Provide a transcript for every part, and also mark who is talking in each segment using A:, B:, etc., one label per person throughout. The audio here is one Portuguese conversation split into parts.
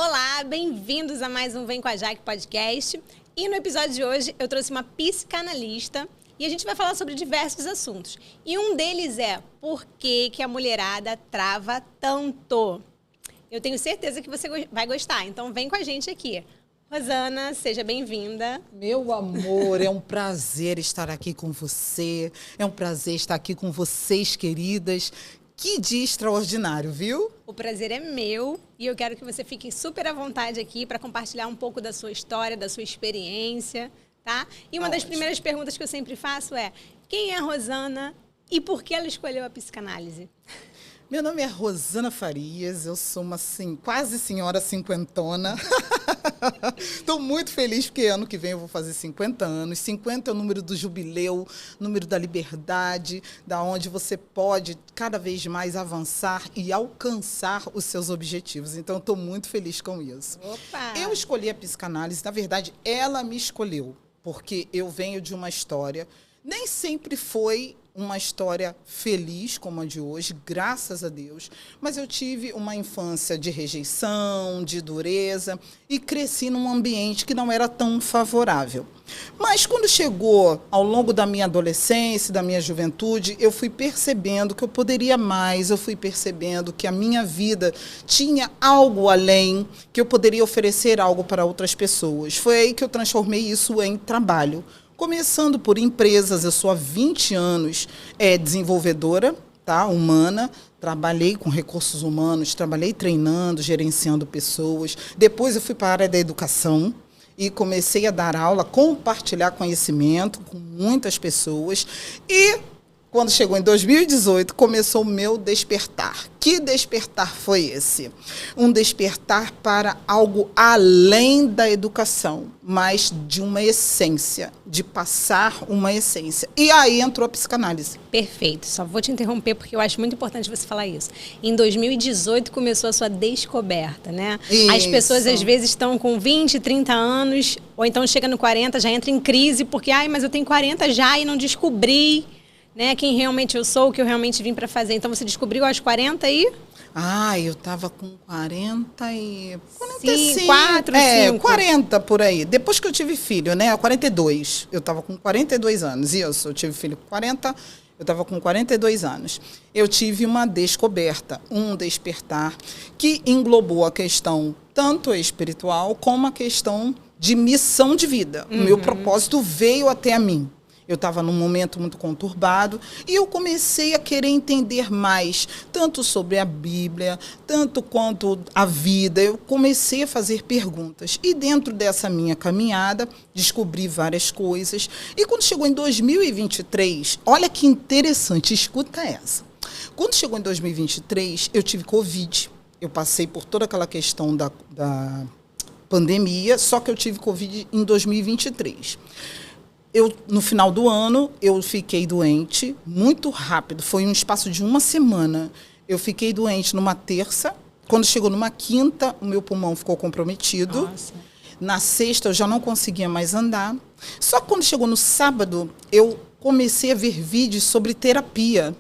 A: Olá, bem-vindos a mais um Vem com a Jaque podcast. E no episódio de hoje eu trouxe uma psicanalista e a gente vai falar sobre diversos assuntos. E um deles é por que a mulherada trava tanto. Eu tenho certeza que você vai gostar, então vem com a gente aqui. Rosana, seja bem-vinda.
B: Meu amor, é um prazer estar aqui com você. É um prazer estar aqui com vocês, queridas. Que dia extraordinário, viu?
A: O prazer é meu e eu quero que você fique super à vontade aqui para compartilhar um pouco da sua história, da sua experiência, tá? E uma das primeiras perguntas que eu sempre faço é: quem é a Rosana e por que ela escolheu a psicanálise?
B: Meu nome é Rosana Farias, eu sou uma quase senhora cinquentona. Estou muito feliz porque ano que vem eu vou fazer 50 anos. 50 é o número do jubileu, número da liberdade, da onde você pode cada vez mais avançar e alcançar os seus objetivos. Então, estou muito feliz com isso.
A: Opa!
B: Eu escolhi a psicanálise, na verdade, ela me escolheu, porque eu venho de uma história, nem sempre foi uma história feliz como a de hoje, graças a Deus, mas eu tive uma infância de rejeição, de dureza e cresci num ambiente que não era tão favorável. Mas quando chegou ao longo da minha adolescência, da minha juventude, eu fui percebendo que eu poderia mais, eu fui percebendo que a minha vida tinha algo além, que eu poderia oferecer algo para outras pessoas. Foi aí que eu transformei isso em trabalho. Começando por empresas, eu sou há 20 anos desenvolvedora, tá, humana, trabalhei com recursos humanos, trabalhei treinando, gerenciando pessoas. Depois eu fui para a área da educação e comecei a dar aula, compartilhar conhecimento com muitas pessoas. E quando chegou em 2018, começou o meu despertar. Que despertar foi esse? Um despertar para algo além da educação, mas de uma essência, de passar uma essência. E aí entrou a psicanálise.
A: Perfeito. Só vou te interromper porque eu acho muito importante você falar isso. Em 2018 começou a sua descoberta, né?
B: Isso.
A: As pessoas às vezes estão com 20, 30 anos, ou então chega no 40, já entra em crise, porque, mas eu tenho 40 já e não descobri, né, quem realmente eu sou, o que eu realmente vim para fazer. Então, você descobriu aos 40 e...
B: Eu estava com 40 e... 45.
A: 4, 5.
B: 40 por aí. Depois que eu tive filho, né, 42. Eu estava com 42 anos. Isso, eu tive filho com 40, eu estava com 42 anos. Eu tive uma descoberta, um despertar, que englobou a questão tanto espiritual como a questão de missão de vida. O meu propósito veio até a mim. Eu estava num momento muito conturbado e eu comecei a querer entender mais, tanto sobre a Bíblia, tanto quanto a vida. Eu comecei a fazer perguntas. E dentro dessa minha caminhada, descobri várias coisas. E quando chegou em 2023, olha que interessante, escuta essa. Quando chegou em 2023, eu tive Covid. Eu passei por toda aquela questão da pandemia, só que eu tive Covid em 2023. No final do ano, eu fiquei doente muito rápido. Foi um espaço de uma semana. Eu fiquei doente numa terça. Quando chegou numa quinta, o meu pulmão ficou comprometido.
A: Nossa.
B: Na sexta, eu já não conseguia mais andar. Só que quando chegou no sábado, eu comecei a ver vídeos sobre terapia.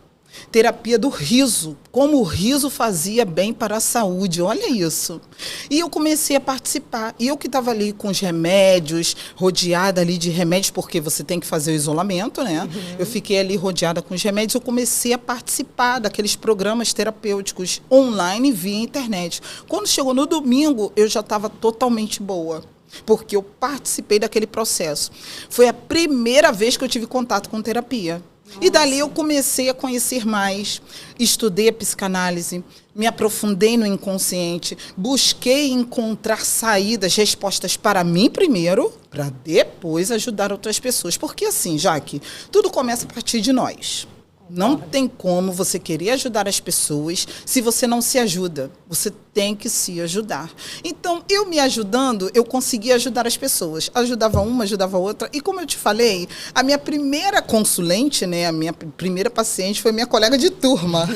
B: Terapia do riso, como o riso fazia bem para a saúde, olha isso. E eu comecei a participar. E eu que estava ali com os remédios, rodeada ali de remédios, porque você tem que fazer o isolamento, né? Eu fiquei ali rodeada com os remédios, eu comecei a participar daqueles programas terapêuticos online via internet. Quando chegou no domingo, eu já estava totalmente boa, porque eu participei daquele processo. Foi a primeira vez que eu tive contato com terapia. Nossa. E dali eu comecei a conhecer mais, estudei a psicanálise, me aprofundei no inconsciente, busquei encontrar saídas, respostas para mim primeiro, para depois ajudar outras pessoas. Porque assim, Jaque, tudo começa a partir de nós. Não tem como você querer ajudar as pessoas se você não se ajuda. Você tem que se ajudar. Então, eu me ajudando, eu consegui ajudar as pessoas. Ajudava uma, ajudava outra. E como eu te falei, a minha primeira consulente, né, a minha primeira paciente foi minha colega de turma.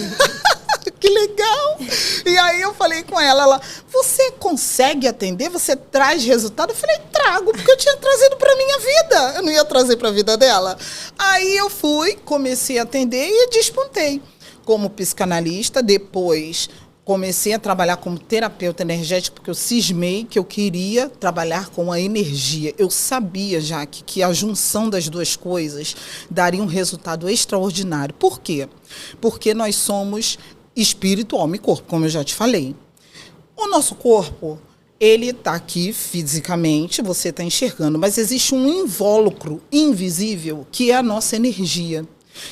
B: Que legal! E aí eu falei com ela, você consegue atender? Você traz resultado? Eu falei, trago, porque eu tinha trazido para a minha vida. Eu não ia trazer para a vida dela. Aí eu fui, comecei a atender e despontei. Como psicanalista, depois comecei a trabalhar como terapeuta energética porque eu cismei que eu queria trabalhar com a energia. Eu sabia, Jaque, que a junção das duas coisas daria um resultado extraordinário. Por quê? Porque nós somos espírito, alma e corpo, como eu já te falei. O nosso corpo, ele está aqui fisicamente, você está enxergando, mas existe um invólucro invisível que é a nossa energia.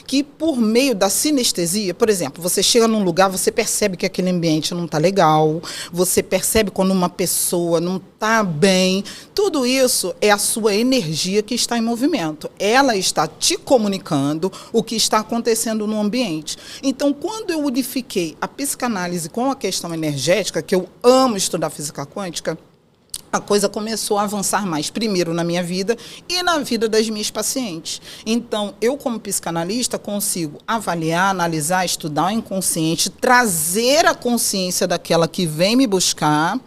B: Que por meio da sinestesia, por exemplo, você chega num lugar, você percebe que aquele ambiente não está legal, você percebe quando uma pessoa não está bem, tudo isso é a sua energia que está em movimento. Ela está te comunicando o que está acontecendo no ambiente. Então, quando eu unifiquei a psicanálise com a questão energética, que eu amo estudar física quântica, a coisa começou a avançar mais, primeiro na minha vida e na vida das minhas pacientes. Então, eu como psicanalista consigo avaliar, analisar, estudar o inconsciente, trazer a consciência daquela que vem me buscar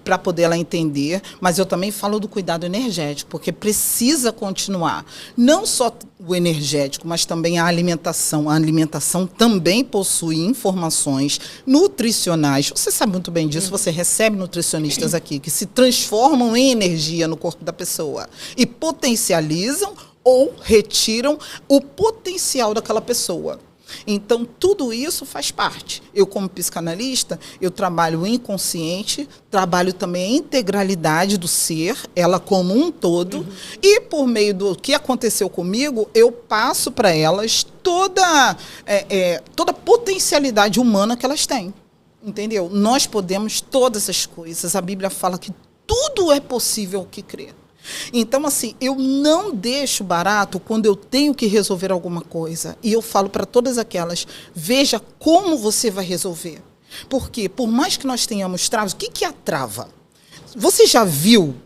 B: para poder ela entender, mas eu também falo do cuidado energético, porque precisa continuar. Não só o energético, mas também a alimentação. A alimentação também possui informações nutricionais. Você sabe muito bem disso, você recebe nutricionistas aqui que se transformam em energia no corpo da pessoa e potencializam ou retiram o potencial daquela pessoa. Então, tudo isso faz parte. Eu, como psicanalista, eu trabalho o inconsciente, trabalho também a integralidade do ser, ela como um todo, e por meio do que aconteceu comigo, eu passo para elas toda a potencialidade humana que elas têm. Entendeu? Nós podemos todas essas coisas. A Bíblia fala que tudo é possível ao que crer. Então, assim, eu não deixo barato quando eu tenho que resolver alguma coisa. E eu falo para todas aquelas, veja como você vai resolver. Porque, por mais que nós tenhamos travas, o que é a trava? Você já viu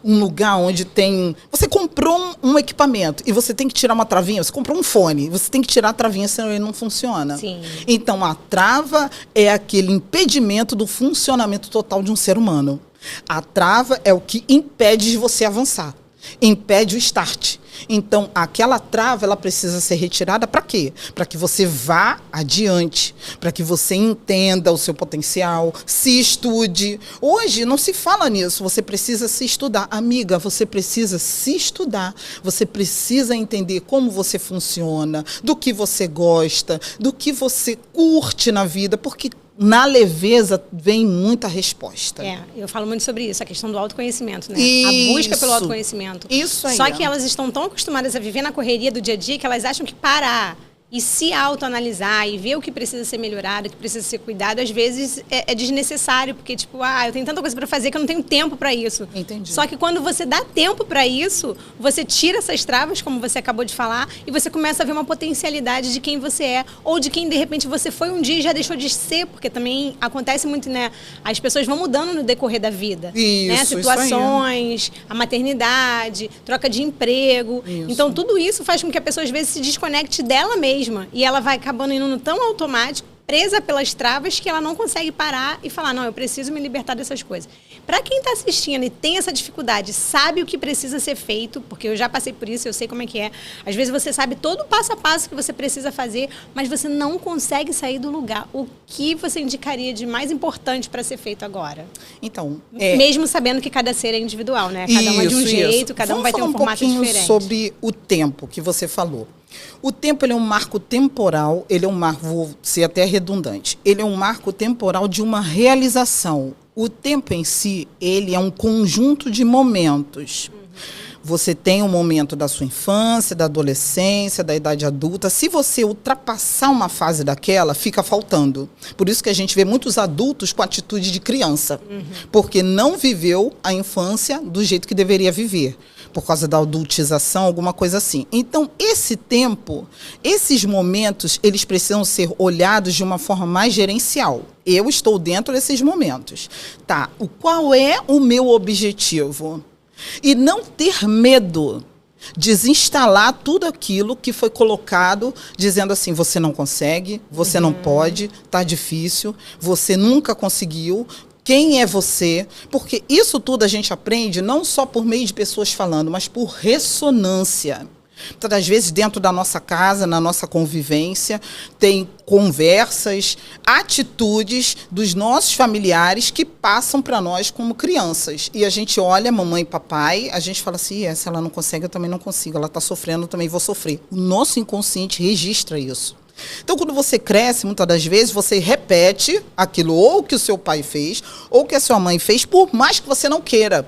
B: um lugar onde tem... Você comprou um equipamento e você tem que tirar uma travinha, você comprou um fone, você tem que tirar a travinha, senão ele não funciona.
A: Sim.
B: Então, a trava é aquele impedimento do funcionamento total de um ser humano. A trava é o que impede de você avançar, impede o start. Então, aquela trava, ela precisa ser retirada para quê? Para que você vá adiante, para que você entenda o seu potencial, se estude. Hoje não se fala nisso, você precisa se estudar. Amiga, você precisa se estudar, você precisa entender como você funciona, do que você gosta, do que você curte na vida, porque na leveza vem muita resposta.
A: Eu falo muito sobre isso, a questão do autoconhecimento, né?
B: Isso.
A: A busca pelo autoconhecimento.
B: Isso aí.
A: Só que elas estão tão acostumadas a viver na correria do dia a dia que elas acham que parar e se autoanalisar e ver o que precisa ser melhorado, o que precisa ser cuidado, às vezes é desnecessário, porque tipo, eu tenho tanta coisa para fazer que eu não tenho tempo para isso.
B: Entendi.
A: Só que quando você dá tempo para isso, você tira essas travas, como você acabou de falar, e você começa a ver uma potencialidade de quem você é, ou de quem de repente você foi um dia e já deixou de ser, porque também acontece muito, né? As pessoas vão mudando no decorrer da vida.
B: Isso,
A: né? Situações, a maternidade, troca de emprego.
B: Isso.
A: Então tudo isso faz com que a pessoa às vezes se desconecte dela mesma. E ela vai acabando indo tão automático, presa pelas travas, que ela não consegue parar e falar, não, eu preciso me libertar dessas coisas. Para quem está assistindo e tem essa dificuldade, sabe o que precisa ser feito, porque eu já passei por isso, eu sei como é que é. Às vezes você sabe todo o passo a passo que você precisa fazer, mas você não consegue sair do lugar. O que você indicaria de mais importante para ser feito agora?
B: Então,
A: mesmo sabendo que cada ser é individual, né? Cada um é de um jeito, cada um vai ter um formato diferente.
B: Sobre o tempo que você falou. O tempo, ele é um marco temporal, ele é um marco, vou ser até redundante, ele é um marco temporal de uma realização. O tempo em si, ele é um conjunto de momentos. Você tem um momento da sua infância, da adolescência, da idade adulta. Se você ultrapassar uma fase daquela, fica faltando. Por isso que a gente vê muitos adultos com atitude de criança, porque não viveu a infância do jeito que deveria viver, por causa da adultização, alguma coisa assim. Então, esse tempo, esses momentos, eles precisam ser olhados de uma forma mais gerencial. Eu estou dentro desses momentos. Tá, qual é o meu objetivo? E não ter medo, desinstalar tudo aquilo que foi colocado, dizendo assim, você não consegue, você não pode, tá difícil, você nunca conseguiu. Quem é você? Porque isso tudo a gente aprende não só por meio de pessoas falando, mas por ressonância. Muitas das vezes, dentro da nossa casa, na nossa convivência, tem conversas, atitudes dos nossos familiares que passam para nós como crianças. E a gente olha mamãe e papai, a gente fala assim, se ela não consegue, eu também não consigo. Ela está sofrendo, eu também vou sofrer. O nosso inconsciente registra isso. Então, quando você cresce, muitas das vezes, você repete aquilo ou que o seu pai fez, ou que a sua mãe fez, por mais que você não queira.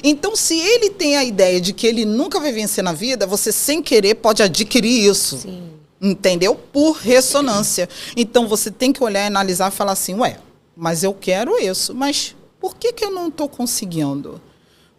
B: Então, se ele tem a ideia de que ele nunca vai vencer na vida, você, sem querer, pode adquirir isso.
A: Sim.
B: Entendeu? Por ressonância. Então, você tem que olhar e analisar e falar assim, mas eu quero isso. Mas por que eu não estou conseguindo?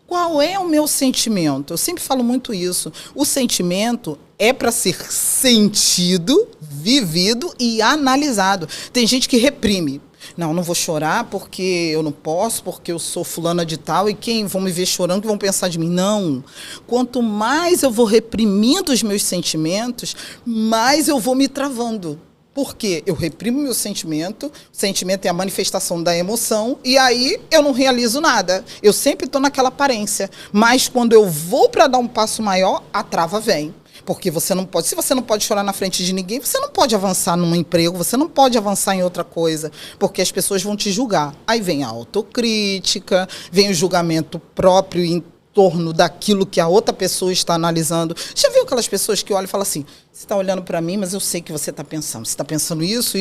B: Qual é o meu sentimento? Eu sempre falo muito isso. O sentimento é para ser sentido, vivido e analisado. Tem gente que reprime. Não vou chorar porque eu não posso, porque eu sou fulana de tal e quem vão me ver chorando, que vão pensar de mim. Não. Quanto mais eu vou reprimindo os meus sentimentos, mais eu vou me travando. Por quê? Eu reprimo meu sentimento, o sentimento é a manifestação da emoção, e aí eu não realizo nada. Eu sempre estou naquela aparência. Mas quando eu vou para dar um passo maior, a trava vem. Porque você não pode, se você não pode chorar na frente de ninguém, você não pode avançar num emprego, você não pode avançar em outra coisa, porque as pessoas vão te julgar. Aí vem a autocrítica, vem o julgamento próprio em torno daquilo que a outra pessoa está analisando. Já viu aquelas pessoas que olham e falam assim, você está olhando para mim, mas eu sei que você está pensando. Você está pensando isso.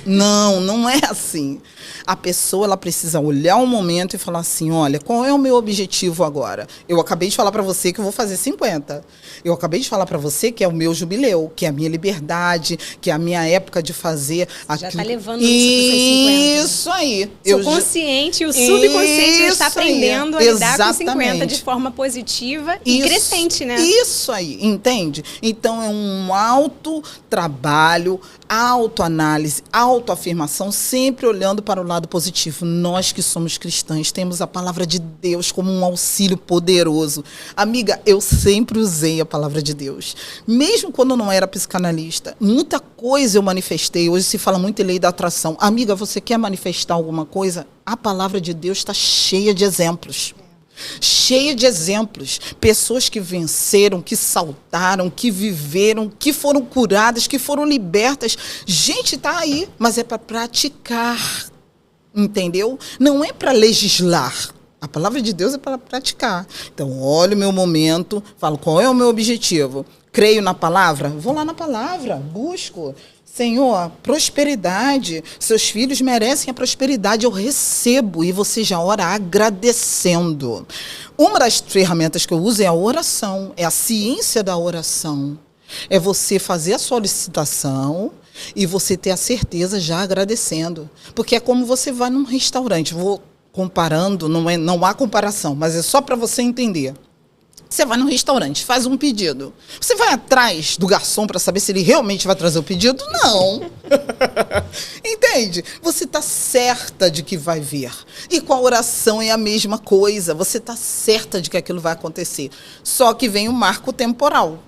B: Não é assim. A pessoa ela precisa olhar um momento e falar assim, olha, qual é o meu objetivo agora? Eu acabei de falar para você que eu vou fazer 50. Eu acabei de falar para você que é o meu jubileu, que é a minha liberdade, que é a minha época de fazer aquilo.
A: Já está levando isso para 50.
B: Isso aí.
A: O consciente e o subconsciente está aprendendo a lidar com 50 de forma positiva e crescente, né?
B: Isso aí, entende? Então é um autotrabalho, autoanálise, autoafirmação, sempre olhando para o lado positivo. Nós que somos cristãs temos a palavra de Deus como um auxílio poderoso. Amiga, eu sempre usei a palavra de Deus. Mesmo quando eu não era psicanalista, muita coisa eu manifestei. Hoje se fala muito em lei da atração. Amiga, você quer manifestar alguma coisa? A palavra de Deus está cheia de exemplos. Cheia de exemplos, pessoas que venceram, que saltaram, que viveram, que foram curadas, que foram libertas. Gente, tá aí, mas é para praticar, entendeu? Não é para legislar. A palavra de Deus é para praticar. Então, olho o meu momento, falo qual é o meu objetivo. Creio na palavra? Vou lá na palavra, busco. Senhor, prosperidade, seus filhos merecem a prosperidade, eu recebo, e você já ora agradecendo. Uma das ferramentas que eu uso é a oração, é a ciência da oração. É você fazer a solicitação e você ter a certeza já agradecendo. Porque é como você vai num restaurante, vou comparando, não há comparação, mas é só para você entender. Você vai num restaurante, faz um pedido. Você vai atrás do garçom para saber se ele realmente vai trazer o pedido? Não. Entende? Você está certa de que vai vir. E com a oração é a mesma coisa. Você está certa de que aquilo vai acontecer. Só que vem o marco temporal,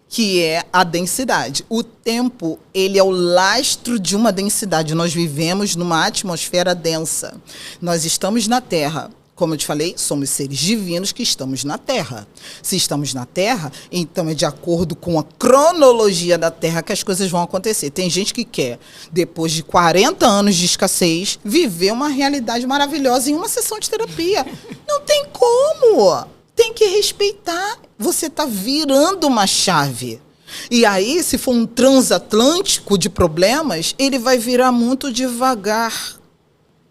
B: que é a densidade. O tempo, ele é o lastro de uma densidade. Nós vivemos numa atmosfera densa. Nós estamos na Terra. Como eu te falei, somos seres divinos que estamos na Terra. Se estamos na Terra, então é de acordo com a cronologia da Terra que as coisas vão acontecer. Tem gente que quer, depois de 40 anos de escassez, viver uma realidade maravilhosa em uma sessão de terapia. Não tem como. Tem que respeitar. Você está virando uma chave. E aí, se for um transatlântico de problemas, ele vai virar muito devagar.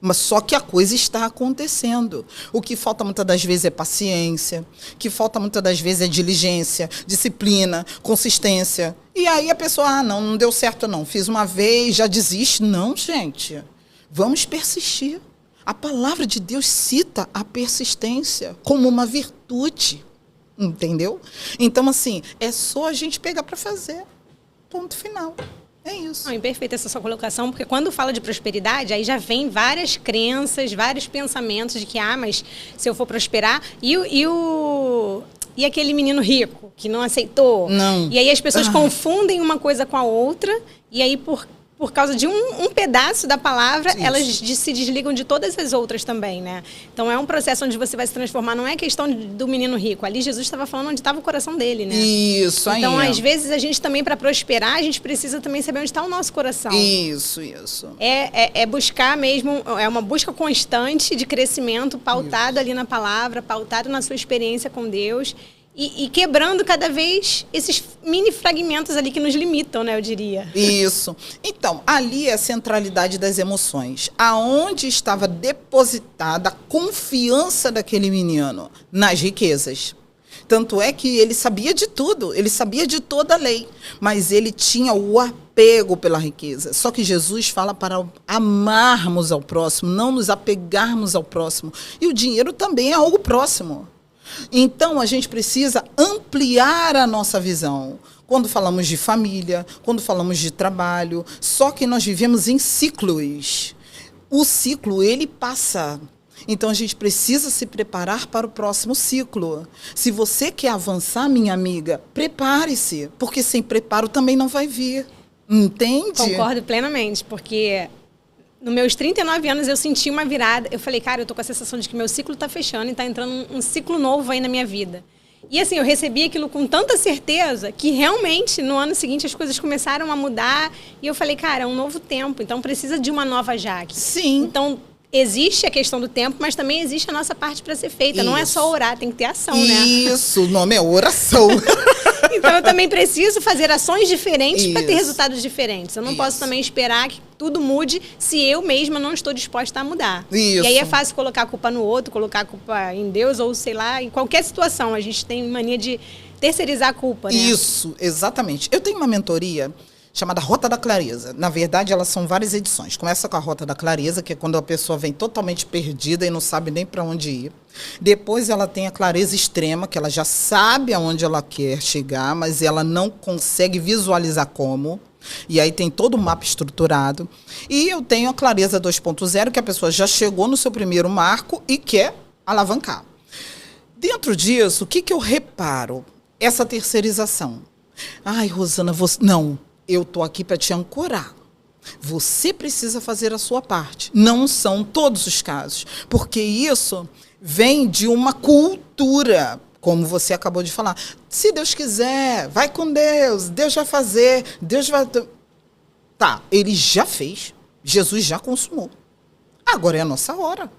B: Mas só que a coisa está acontecendo. O que falta muitas das vezes é paciência, o que falta muitas das vezes é diligência, disciplina, consistência. E aí a pessoa, não deu certo não, fiz uma vez, já desiste. Não, gente, vamos persistir. A palavra de Deus cita a persistência como uma virtude, entendeu? Então, assim, é só a gente pegar para fazer. Ponto final. É isso.
A: Não, perfeita essa sua colocação, porque quando fala de prosperidade, aí já vem várias crenças, vários pensamentos de que, mas se eu for prosperar, e aquele menino rico que não aceitou?
B: Não.
A: E aí as pessoas confundem uma coisa com a outra, e aí por por causa de um pedaço da palavra,
B: Isso.
A: elas se desligam de todas as outras também, né? Então é um processo onde você vai se transformar, não é questão do menino rico. Ali Jesus estava falando onde estava o coração dele, né?
B: Isso aí.
A: Então, às vezes, a gente também, para prosperar, a gente precisa também saber onde está o nosso coração.
B: Isso.
A: É buscar mesmo, é uma busca constante de crescimento, pautado ali na palavra, pautado na sua experiência com Deus. E quebrando cada vez esses mini fragmentos ali que nos limitam, né, eu diria.
B: Isso. Então, ali é a centralidade das emoções. Aonde estava depositada a confiança daquele menino? Nas riquezas. Tanto é que ele sabia de tudo, ele sabia de toda a lei, mas ele tinha o apego pela riqueza. Só que Jesus fala para amarmos ao próximo, não nos apegarmos ao próximo. E o dinheiro também é algo próximo. Então, a gente precisa ampliar a nossa visão. Quando falamos de família, quando falamos de trabalho, só que nós vivemos em ciclos. O ciclo, ele passa. Então, a gente precisa se preparar para o próximo ciclo. Se você quer avançar, minha amiga, prepare-se, porque sem preparo também não vai vir. Entende?
A: Concordo plenamente, porque nos meus 39 anos eu senti uma virada. Eu falei, cara, eu tô com a sensação de que meu ciclo tá fechando e tá entrando um ciclo novo aí na minha vida. E assim, eu recebi aquilo com tanta certeza que realmente no ano seguinte as coisas começaram a mudar. E eu falei, cara, é um novo tempo, então precisa de uma nova Jaque.
B: Sim.
A: Então, existe a questão do tempo, mas também existe a nossa parte para ser feita. Não é só orar, tem que ter ação, né?
B: Isso, o nome é oração.
A: Então, eu também preciso fazer ações diferentes para ter
B: Isso.
A: resultados diferentes. Eu não posso
B: Isso.
A: também esperar que tudo mude se eu mesma não estou disposta a mudar.
B: Isso.
A: E aí é fácil colocar a culpa no outro, colocar a culpa em Deus ou, sei lá, em qualquer situação. A gente tem mania de terceirizar a culpa, né?
B: Isso, exatamente. Eu tenho uma mentoria chamada Rota da Clareza. Na verdade, elas são várias edições. Começa com a Rota da Clareza, que é quando a pessoa vem totalmente perdida e não sabe nem para onde ir. Depois ela tem a clareza extrema, que ela já sabe aonde ela quer chegar, mas ela não consegue visualizar como. E aí tem todo o mapa estruturado. E eu tenho a clareza 2.0, que a pessoa já chegou no seu primeiro marco e quer alavancar. Dentro disso, o que eu reparo? Essa terceirização. Ai, Rosana, você... Não. Eu estou aqui para te ancorar. Você precisa fazer a sua parte. Não são todos os casos. Porque isso vem de uma cultura, como você acabou de falar. Se Deus quiser, vai com Deus. Deus vai fazer. Deus vai... Tá, ele já fez. Jesus já consumou. Agora é a nossa hora.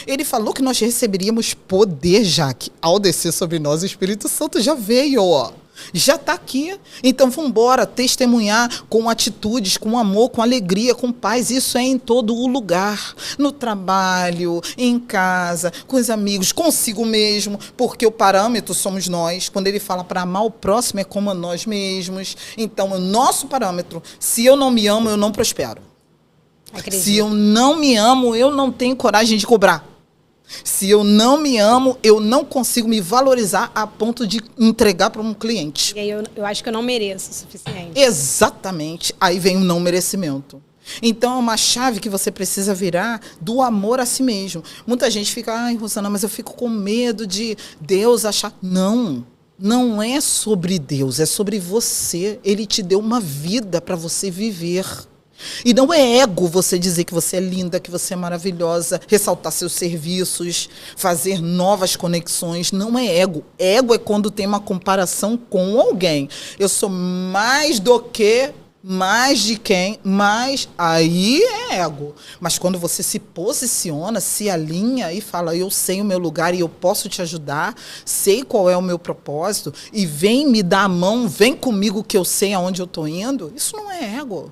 B: Ele falou que nós receberíamos poder, Jaque. Ao descer sobre nós, o Espírito Santo já veio, ó. Já está aqui. Então, vamos embora testemunhar com atitudes, com amor, com alegria, com paz. Isso é em todo o lugar. No trabalho, em casa, com os amigos, consigo mesmo. Porque o parâmetro somos nós. Quando ele fala para amar o próximo, é como a nós mesmos. Então, o nosso parâmetro, se eu não me amo, eu não prospero.
A: Acredito.
B: Se eu não me amo, eu não tenho coragem de cobrar. Se eu não me amo, eu não consigo me valorizar a ponto de entregar para um cliente.
A: E aí eu acho que eu não mereço o suficiente.
B: Exatamente. Aí vem o não merecimento. Então, é uma chave que você precisa virar do amor a si mesmo. Muita gente fica, ai, Rosana, mas eu fico com medo de Deus achar... Não, não é sobre Deus, é sobre você. Ele te deu uma vida para você viver. E não é ego você dizer que você é linda, que você é maravilhosa, ressaltar seus serviços, fazer novas conexões. Não é ego. Ego é quando tem uma comparação com alguém. Eu sou mais do que, mais de quem, mais... Aí é ego. Mas quando você se posiciona, se alinha e fala, eu sei o meu lugar e eu posso te ajudar, sei qual é o meu propósito, e vem me dar a mão, vem comigo que eu sei aonde eu estou indo, isso não é ego.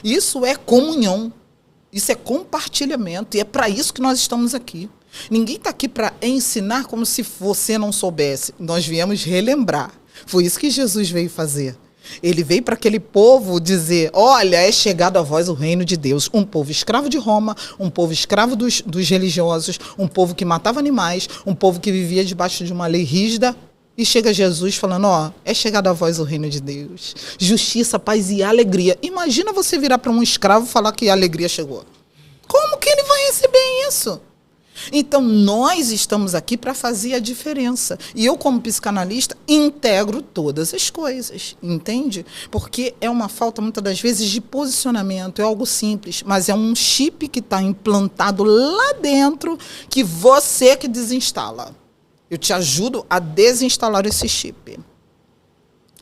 B: Isso é comunhão, isso é compartilhamento, e é para isso que nós estamos aqui. Ninguém está aqui para ensinar como se você não soubesse. Nós viemos relembrar. Foi isso que Jesus veio fazer. Ele veio para aquele povo dizer, olha, é chegado a vós o reino de Deus. Um povo escravo de Roma, um povo escravo dos religiosos, um povo que matava animais, um povo que vivia debaixo de uma lei rígida. E chega Jesus falando, ó, é chegado a vós o reino de Deus. Justiça, paz e alegria. Imagina você virar para um escravo e falar que a alegria chegou. Como que ele vai receber isso? Então, nós estamos aqui para fazer a diferença. E eu, como psicanalista, integro todas as coisas, entende? Porque é uma falta, muitas das vezes, de posicionamento. É algo simples, mas é um chip que está implantado lá dentro que você que desinstala. Eu te ajudo a desinstalar esse chip.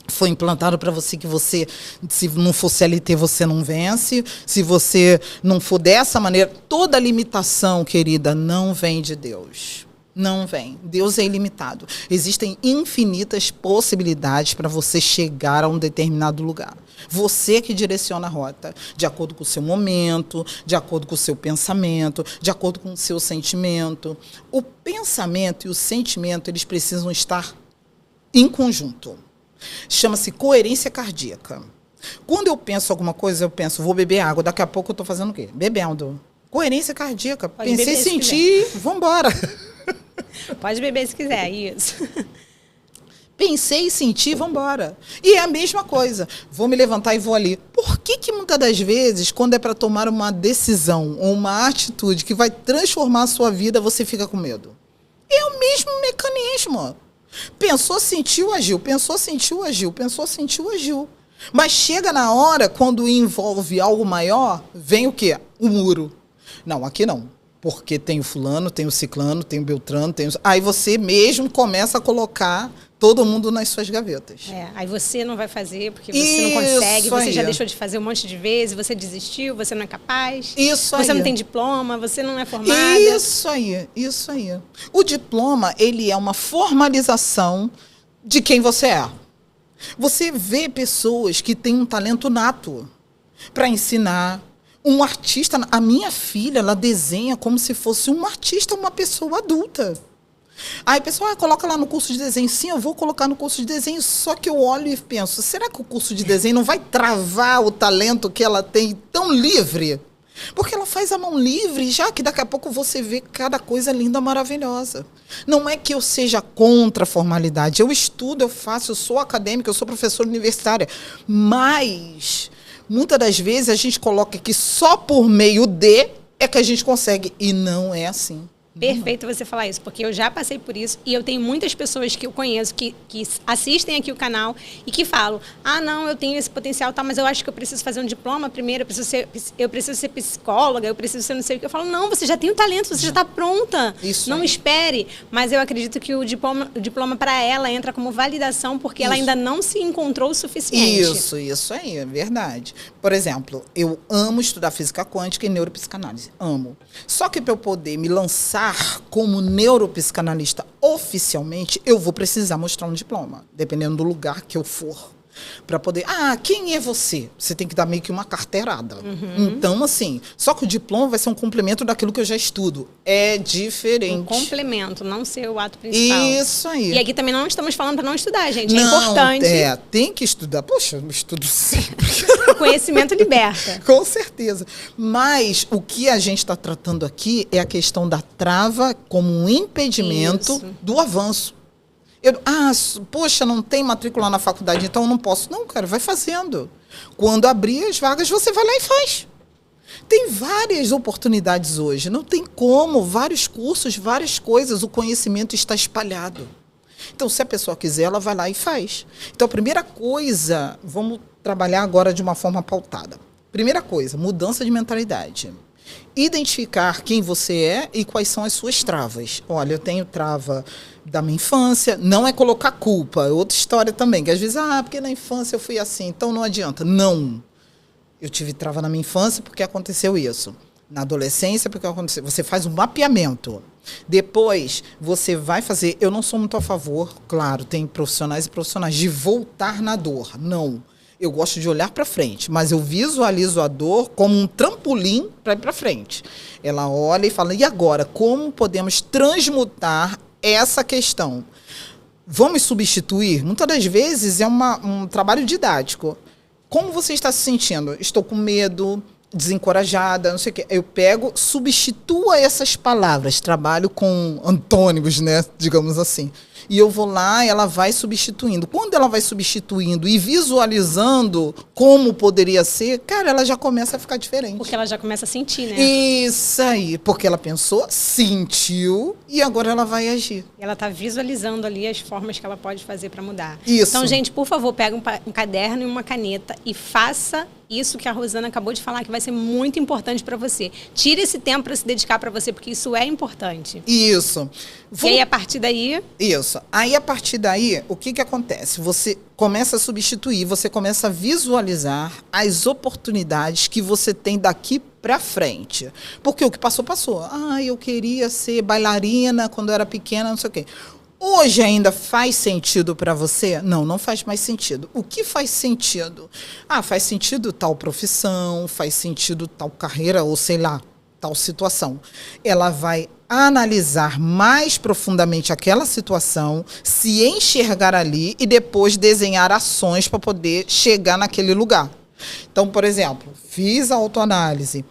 B: Foi implantado para você que você, se não for CLT, você não vence. Se você não for dessa maneira, toda limitação, querida, não vem de Deus. Não vem. Deus é ilimitado. Existem infinitas possibilidades para você chegar a um determinado lugar. Você que direciona a rota, de acordo com o seu momento, de acordo com o seu pensamento, de acordo com o seu sentimento. O pensamento e o sentimento, eles precisam estar em conjunto. Chama-se coerência cardíaca. Quando eu penso alguma coisa, eu penso, vou beber água. Daqui a pouco eu estou fazendo o quê? Bebendo. Coerência cardíaca.
A: Pode
B: Pensei, senti, vamos embora.
A: Pode beber se quiser, isso.
B: Pensei, senti, vamos embora. E é a mesma coisa. Vou me levantar e vou ali. Por que muitas das vezes, quando é para tomar uma decisão ou uma atitude que vai transformar a sua vida, você fica com medo? É o mesmo mecanismo. Pensou, sentiu, agiu. Pensou, sentiu, agiu. Pensou, sentiu, agiu. Mas chega na hora, quando envolve algo maior, vem o quê? O muro. Não, aqui não. Porque tem o fulano, tem o ciclano, tem o beltrano, tem o... Aí você mesmo começa a colocar todo mundo nas suas gavetas.
A: Aí você não vai fazer porque você não consegue, você já deixou de fazer um monte de vezes, você desistiu, você não é capaz.
B: Isso aí.
A: Você não tem diploma, você não é formada.
B: Isso aí, isso aí. O diploma, ele é uma formalização de quem você é. Você vê pessoas que têm um talento nato para ensinar. Um artista, a minha filha, ela desenha como se fosse um artista, uma pessoa adulta. Aí o pessoal coloca lá no curso de desenho. Sim, eu vou colocar no curso de desenho, só que eu olho e penso, será que o curso de desenho não vai travar o talento que ela tem tão livre? Porque ela faz a mão livre, já que daqui a pouco você vê cada coisa linda, maravilhosa. Não é que eu seja contra a formalidade. Eu estudo, eu faço, eu sou acadêmica, eu sou professora universitária. Mas, muitas das vezes, a gente coloca que só por meio de é que a gente consegue. E não é assim.
A: Perfeito você falar isso, porque eu já passei por isso e eu tenho muitas pessoas que eu conheço que assistem aqui o canal e que falam, não, eu tenho esse potencial, mas eu acho que eu preciso fazer um diploma primeiro, eu preciso ser psicóloga, eu preciso ser não sei o que. Eu falo, não, você já tem o talento, você já está pronta,
B: isso
A: não
B: aí.
A: Espere. Mas eu acredito que o diploma para ela entra como validação porque ela ainda não se encontrou o suficiente.
B: Isso aí, é verdade. Por exemplo, eu amo estudar física quântica e neuropsicanálise, amo. Só que para eu poder me lançar como neuropsicanalista oficialmente, eu vou precisar mostrar um diploma, dependendo do lugar que eu for. Para poder... quem é você? Você tem que dar meio que uma carteirada. Então, assim, só que o diploma vai ser um complemento daquilo que eu já estudo. É diferente.
A: Um complemento, não ser o ato principal.
B: Isso aí.
A: E aqui também não estamos falando para não estudar, gente. É importante.
B: Tem que estudar. Poxa, eu estudo sempre.
A: O conhecimento liberta.
B: Com certeza. Mas o que a gente está tratando aqui é a questão da trava como um impedimento do avanço. Poxa, não tem matrícula na faculdade, então eu não posso. Não, cara, vai fazendo. Quando abrir as vagas, você vai lá e faz. Tem várias oportunidades hoje. Não tem como, vários cursos, várias coisas, o conhecimento está espalhado. Então, se a pessoa quiser, ela vai lá e faz. Então, a primeira coisa, vamos trabalhar agora de uma forma pautada. Primeira coisa, mudança de mentalidade. Identificar quem você é e quais são as suas travas. Olha, eu tenho trava da minha infância, não é colocar culpa, é outra história também, que às vezes, porque na infância eu fui assim, então não adianta. Não. Eu tive trava na minha infância porque aconteceu isso. Na adolescência, porque aconteceu. Você faz um mapeamento. Depois, você vai fazer... Eu não sou muito a favor, claro, tem profissionais e profissionais, de voltar na dor. Não. Eu gosto de olhar para frente, mas eu visualizo a dor como um trampolim para ir para frente. Ela olha e fala, e agora? Como podemos transmutar essa questão? Vamos substituir? Muitas das vezes é um trabalho didático. Como você está se sentindo? Estou com medo, desencorajada, não sei o quê. Eu pego, substitua essas palavras, trabalho com antônimos, né? Digamos assim. E eu vou lá, ela vai substituindo. Quando ela vai substituindo e visualizando como poderia ser, cara, ela já começa a ficar diferente.
A: Porque ela já começa a sentir, né?
B: Isso aí. Porque ela pensou, sentiu e agora ela vai agir.
A: Ela está visualizando ali as formas que ela pode fazer para mudar.
B: Isso.
A: Então, gente, por favor, pega um caderno e uma caneta e faça isso que a Rosana acabou de falar, que vai ser muito importante para você. Tire esse tempo para se dedicar para você, porque isso é importante.
B: Isso.
A: E aí, a partir daí...
B: Isso. Aí, a partir daí, o que acontece? Você começa a substituir, você começa a visualizar as oportunidades que você tem daqui para frente. Porque o que passou, passou. Ah, eu queria ser bailarina quando eu era pequena, não sei o quê. Hoje ainda faz sentido para você? Não, não faz mais sentido. O que faz sentido? Ah, faz sentido tal profissão, faz sentido tal carreira, ou sei lá, tal situação. Ela vai analisar mais profundamente aquela situação, se enxergar ali e depois desenhar ações para poder chegar naquele lugar. Então, por exemplo, fiz a autoanálise,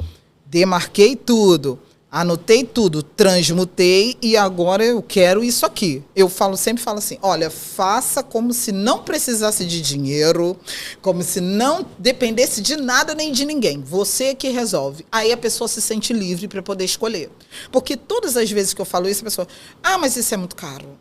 B: demarquei tudo, anotei tudo, transmutei e agora eu quero isso aqui. Eu sempre falo assim, olha, faça como se não precisasse de dinheiro, como se não dependesse de nada nem de ninguém. Você que resolve. Aí a pessoa se sente livre para poder escolher. Porque todas as vezes que eu falo isso, a pessoa, mas isso é muito caro.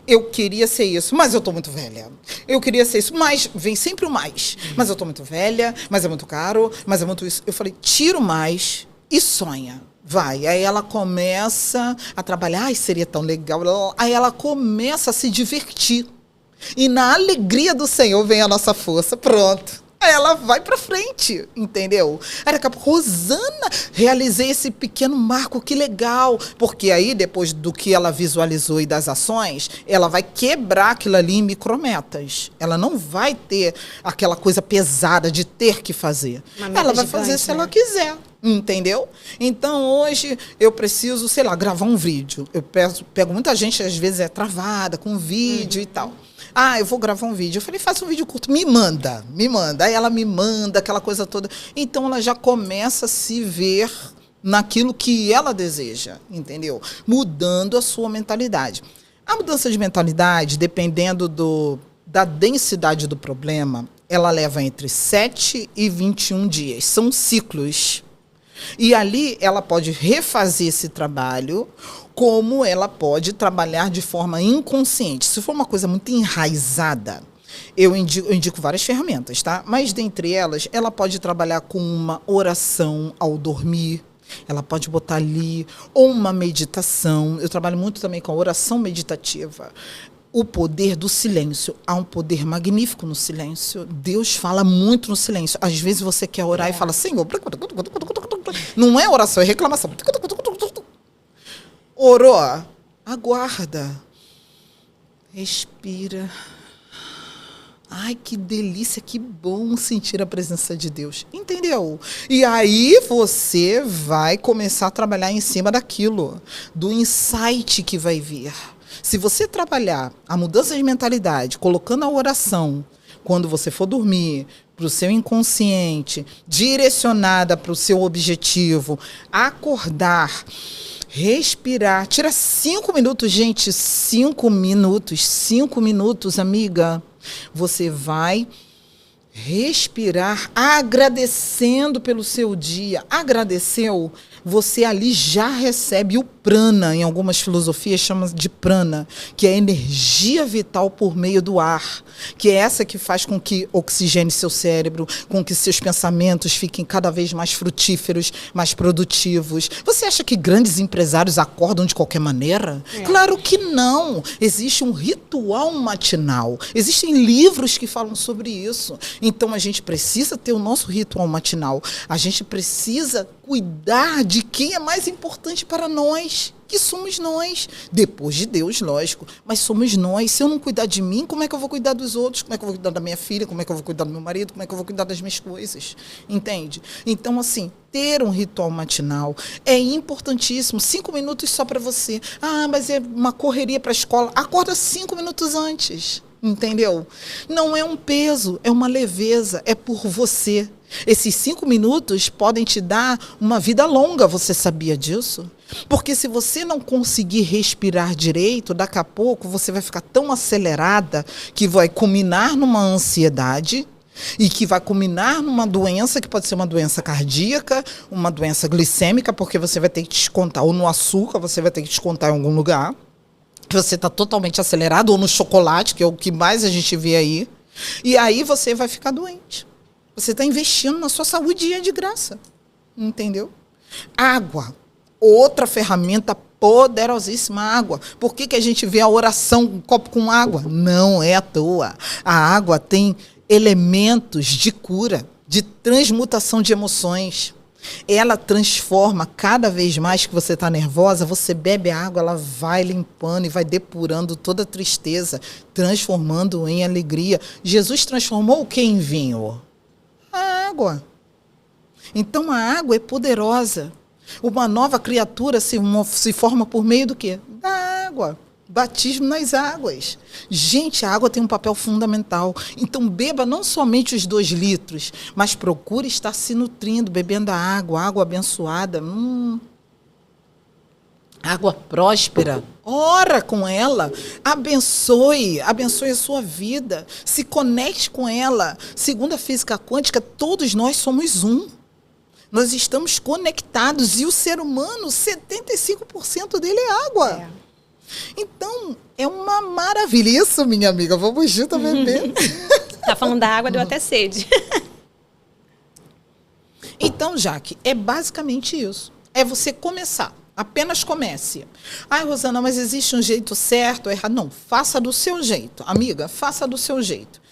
B: Eu queria ser isso, mas eu tô muito velha. Eu queria ser isso, mas vem sempre o mais. Mas eu tô muito velha, mas é muito caro, mas é muito isso. Eu falei, tira o mais e sonha. Vai, aí ela começa a trabalhar, seria tão legal. Aí ela começa a se divertir. E na alegria do Senhor vem a nossa força, pronto. Aí ela vai pra frente, entendeu? Aí daqui a pouco, Rosana, realizei esse pequeno marco, que legal. Porque aí, depois do que ela visualizou e das ações, ela vai quebrar aquilo ali em micrometas. Ela não vai ter aquela coisa pesada de ter que fazer. Ela vai fazer se ela quiser. Entendeu? Então, hoje, eu preciso, sei lá, gravar um vídeo. Eu pego muita gente, às vezes, é travada com vídeo e tal. Eu vou gravar um vídeo. Eu falei, faça um vídeo curto. Me manda. Aí ela me manda, aquela coisa toda. Então, ela já começa a se ver naquilo que ela deseja, entendeu? Mudando a sua mentalidade. A mudança de mentalidade, dependendo da densidade do problema, ela leva entre 7 e 21 dias. São ciclos. E ali ela pode refazer esse trabalho, como ela pode trabalhar de forma inconsciente. Se for uma coisa muito enraizada, eu indico várias ferramentas, tá? Mas dentre elas, ela pode trabalhar com uma oração ao dormir, ela pode botar ali, ou uma meditação. Eu trabalho muito também com a oração meditativa. O poder do silêncio. Há um poder magnífico no silêncio. Deus fala muito no silêncio. Às vezes você quer orar e fala, Senhor... Não é oração, é reclamação. Orou, aguarda. Respira. Ai, que delícia, que bom sentir a presença de Deus. Entendeu? E aí você vai começar a trabalhar em cima daquilo, do insight que vai vir. Se você trabalhar a mudança de mentalidade, colocando a oração, quando você for dormir, para o seu inconsciente, direcionada para o seu objetivo, acordar, respirar, tira 5 minutos, gente, 5 minutos, amiga. Você vai respirar, agradecendo pelo seu dia. Agradeceu, você ali já recebe o prana, em algumas filosofias chama de prana, que é a energia vital por meio do ar, que é essa que faz com que oxigene seu cérebro, com que seus pensamentos fiquem cada vez mais frutíferos, mais produtivos. Você acha que grandes empresários acordam de qualquer maneira? Claro que não. Existe um ritual matinal. Existem livros que falam sobre isso. Então, a gente precisa ter o nosso ritual matinal. A gente precisa cuidar de quem é mais importante para nós, que somos nós. Depois de Deus, lógico, mas somos nós. Se eu não cuidar de mim, como é que eu vou cuidar dos outros? Como é que eu vou cuidar da minha filha? Como é que eu vou cuidar do meu marido? Como é que eu vou cuidar das minhas coisas? Entende? Então, assim, ter um ritual matinal é importantíssimo. 5 minutos só para você. Mas é uma correria para a escola. Acorda 5 minutos antes. Entendeu? Não é um peso, é uma leveza, é por você. Esses 5 minutos podem te dar uma vida longa, você sabia disso? Porque se você não conseguir respirar direito, daqui a pouco você vai ficar tão acelerada que vai culminar numa ansiedade e que vai culminar numa doença que pode ser uma doença cardíaca, uma doença glicêmica, porque você vai ter que descontar, ou no açúcar, você vai ter que descontar em algum lugar, que você está totalmente acelerado, ou no chocolate, que é o que mais a gente vê aí. E aí você vai ficar doente. Você está investindo na sua saúde e é de graça. Entendeu? Água. Outra ferramenta poderosíssima, água. Por que a gente vê a oração, um copo com água? Não é à toa. A água tem elementos de cura, de transmutação de emoções. Ela transforma cada vez mais que você está nervosa, você bebe a água, ela vai limpando e vai depurando toda a tristeza, transformando em alegria. Jesus transformou o que em vinho? A água. Então a água é poderosa. Uma nova criatura se forma por meio do quê? Da água. Batismo nas águas. Gente, a água tem um papel fundamental. Então beba não somente os 2 litros, mas procure estar se nutrindo, bebendo a água abençoada. Água próspera. Ora com ela. Abençoe a sua vida. Se conecte com ela. Segundo a física quântica, todos nós somos um. Nós estamos conectados e o ser humano, 75% dele é água. É. Então, é uma maravilha. Isso, minha amiga, vamos junto beber.
A: Tá falando da água, deu até sede.
B: Então, Jaque, é basicamente isso. É você começar. Apenas comece. Ai, Rosana, mas existe um jeito certo ou errado? Não, faça do seu jeito. Amiga, faça do seu jeito.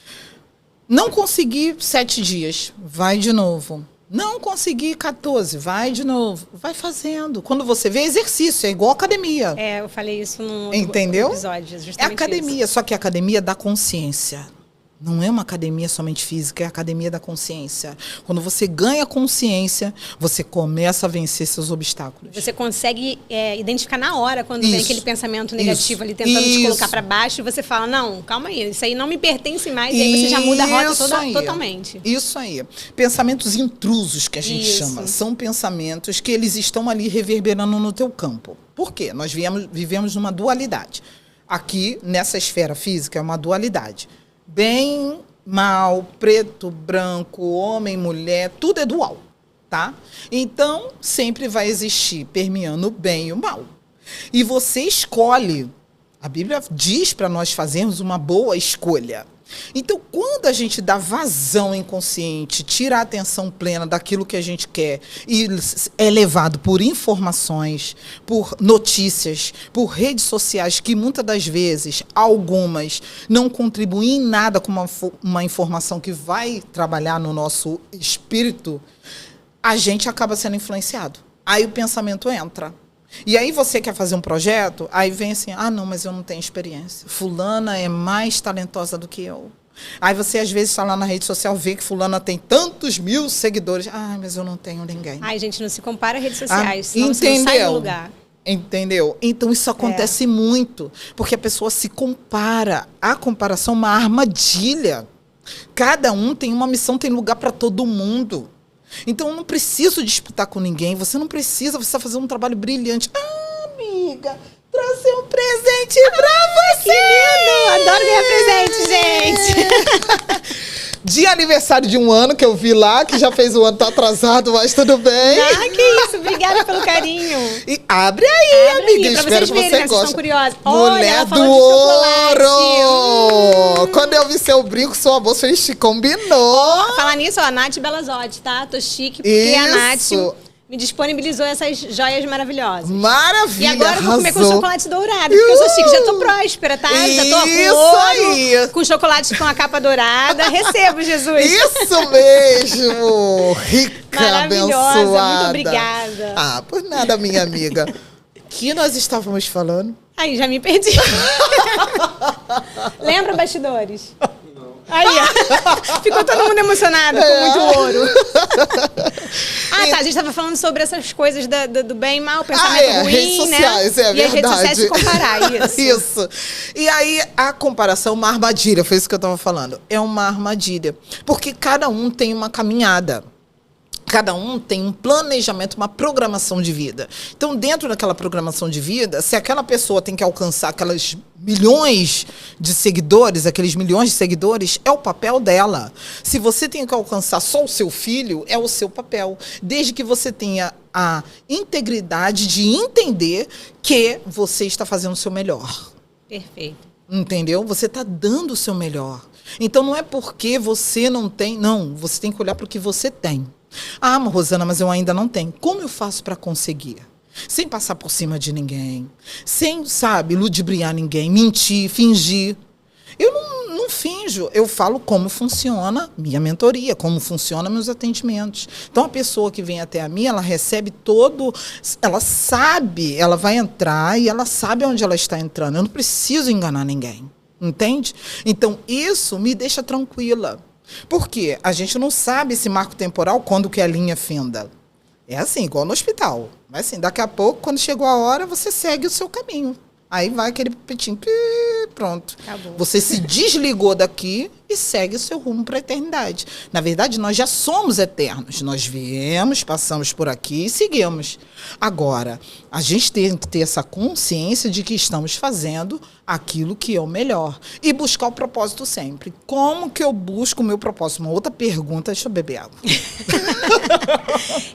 B: Não consegui 7 dias, vai de novo. Não consegui 14, vai de novo. Vai fazendo. Quando você vê, exercício, é igual academia.
A: É, eu falei isso no
B: episódio.
A: Justamente
B: é academia,
A: isso.
B: Só que a academia dá consciência. Não é uma academia somente física, é a academia da consciência. Quando você ganha consciência, você começa a vencer seus obstáculos.
A: Você consegue identificar na hora quando vem aquele pensamento negativo ali tentando te colocar para baixo e você fala, não, calma aí, isso aí não me pertence mais. E aí você já muda a rota totalmente.
B: Isso aí. Pensamentos intrusos que a gente chama. São pensamentos que eles estão ali reverberando no teu campo. Por quê? Nós vivemos numa dualidade. Aqui, nessa esfera física, é uma dualidade. Bem, mal, preto, branco, homem, mulher, tudo é dual, tá? Então, sempre vai existir permeando o bem e o mal. E você escolhe. A Bíblia diz para nós fazermos uma boa escolha. Então, quando a gente dá vazão inconsciente, tira a atenção plena daquilo que a gente quer e é levado por informações, por notícias, por redes sociais, que muitas das vezes, algumas, não contribuem em nada com uma informação que vai trabalhar no nosso espírito, a gente acaba sendo influenciado. Aí o pensamento entra. E aí você quer fazer um projeto, aí vem assim, ah, não, mas eu não tenho experiência. Fulana é mais talentosa do que eu. Aí você, às vezes, está lá na rede social, vê que fulana tem tantos 1000 seguidores. Ah, mas eu não tenho ninguém.
A: Ai, gente, não se compara a redes sociais, senão você não sai do lugar.
B: Entendeu? Então, isso acontece muito, porque a pessoa se compara. A comparação é uma armadilha. Cada um tem uma missão, tem lugar para todo mundo. Então, eu não preciso disputar com ninguém. Você não precisa, você está fazendo um trabalho brilhante. Ah, amiga, trouxe um presente pra você!
A: Que lindo! Adoro ganhar presente, gente!
B: De aniversário de 1 ano, que eu vi lá, que já fez o ano, tá atrasado, mas tudo bem.
A: Ah, que isso! Obrigada pelo carinho.
B: E abre aí, amiga.
A: Aí,
B: espero que você
A: goste.
B: Vocês
A: estão curiosos.
B: Mulher
A: Olha,
B: do ouro! Quando eu vi seu brinco, sua bolsa, a gente combinou.
A: Falar nisso, ó, a Nath Belazotti, tá? Tô chique, porque a Nath me disponibilizou essas joias maravilhosas.
B: Maravilha,
A: E agora eu vou comer com
B: arrasou.
A: chocolate dourado, porque eu sou chique, já tô próspera, tá? Já tô com ouro, com chocolate com a capa dourada. Recebo, Jesus.
B: Isso mesmo! Rica,
A: maravilhosa,
B: abençoada.
A: muito obrigada.
B: Ah, por nada, minha amiga. Que nós estávamos falando?
A: Aí, já me perdi. Lembra, bastidores? Aí, ó. Ficou todo mundo emocionado com muito ouro. Ah, tá. A gente tava falando sobre essas coisas do bem e mal, pensamento ruim,
B: redes sociais,
A: né?
B: É
A: e
B: verdade.
A: as redes sociais se comparar, isso.
B: Isso. E aí, a comparação é uma armadilha, foi isso que eu tava falando. É uma armadilha. Porque cada um tem uma caminhada. Cada um tem um planejamento, uma programação de vida. Então, dentro daquela programação de vida, se aquela pessoa tem que alcançar aquelas milhões de seguidores, aqueles milhões de seguidores, é o papel dela. Se você tem que alcançar só o seu filho, é o seu papel. Desde que você tenha a integridade de entender que você está fazendo o seu melhor.
A: Perfeito.
B: Entendeu? Você está dando o seu melhor. Então, não é porque você não tem... Não, você tem que olhar para o que você tem. Ah, Rosana, mas eu ainda não tenho. Como eu faço para conseguir? Sem passar por cima de ninguém. Sem, sabe, ludibriar ninguém. Mentir, fingir. Eu não finjo. Eu falo como funciona minha mentoria, como funciona meus atendimentos. Então, a pessoa que vem até a mim, ela recebe todo... Ela sabe, ela vai entrar e ela sabe onde ela está entrando. Eu não preciso enganar ninguém. Entende? Então, isso me deixa tranquila. Por quê? A gente não sabe esse marco temporal quando que a linha finda. É assim, igual no hospital. Mas assim, daqui a pouco, quando chegou a hora, você segue o seu caminho. Aí vai aquele petinho, pronto.
A: Acabou.
B: Você se desligou daqui e segue o seu rumo para a eternidade. Na verdade, nós já somos eternos. Nós viemos, passamos por aqui e seguimos. Agora, a gente tem que ter essa consciência de que estamos fazendo aquilo que é o melhor. E buscar o propósito sempre. Como que eu busco o meu propósito? Uma outra pergunta, deixa eu beber água.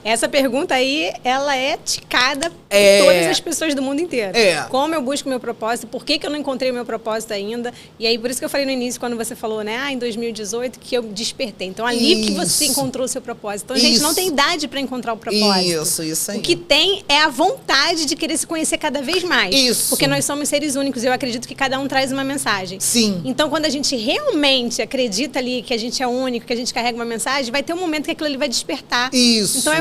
A: Essa pergunta aí, ela é ticada por todas as pessoas do mundo inteiro. Como eu busco o meu propósito? Por que eu não encontrei o meu propósito ainda? E aí, por isso que eu falei no início, quando você falou, né? Em 2018, que eu despertei. Então, ali que você encontrou o seu propósito. Então, a gente não tem idade para encontrar o propósito.
B: Isso aí.
A: O que tem é a vontade de querer se conhecer cada vez mais.
B: Isso.
A: Porque nós somos seres únicos. Eu acredito que cada um traz uma mensagem.
B: Sim.
A: Então, quando a gente realmente acredita ali que a gente é único, que a gente carrega uma mensagem, vai ter um momento que aquilo ali vai despertar.
B: Isso.
A: Então,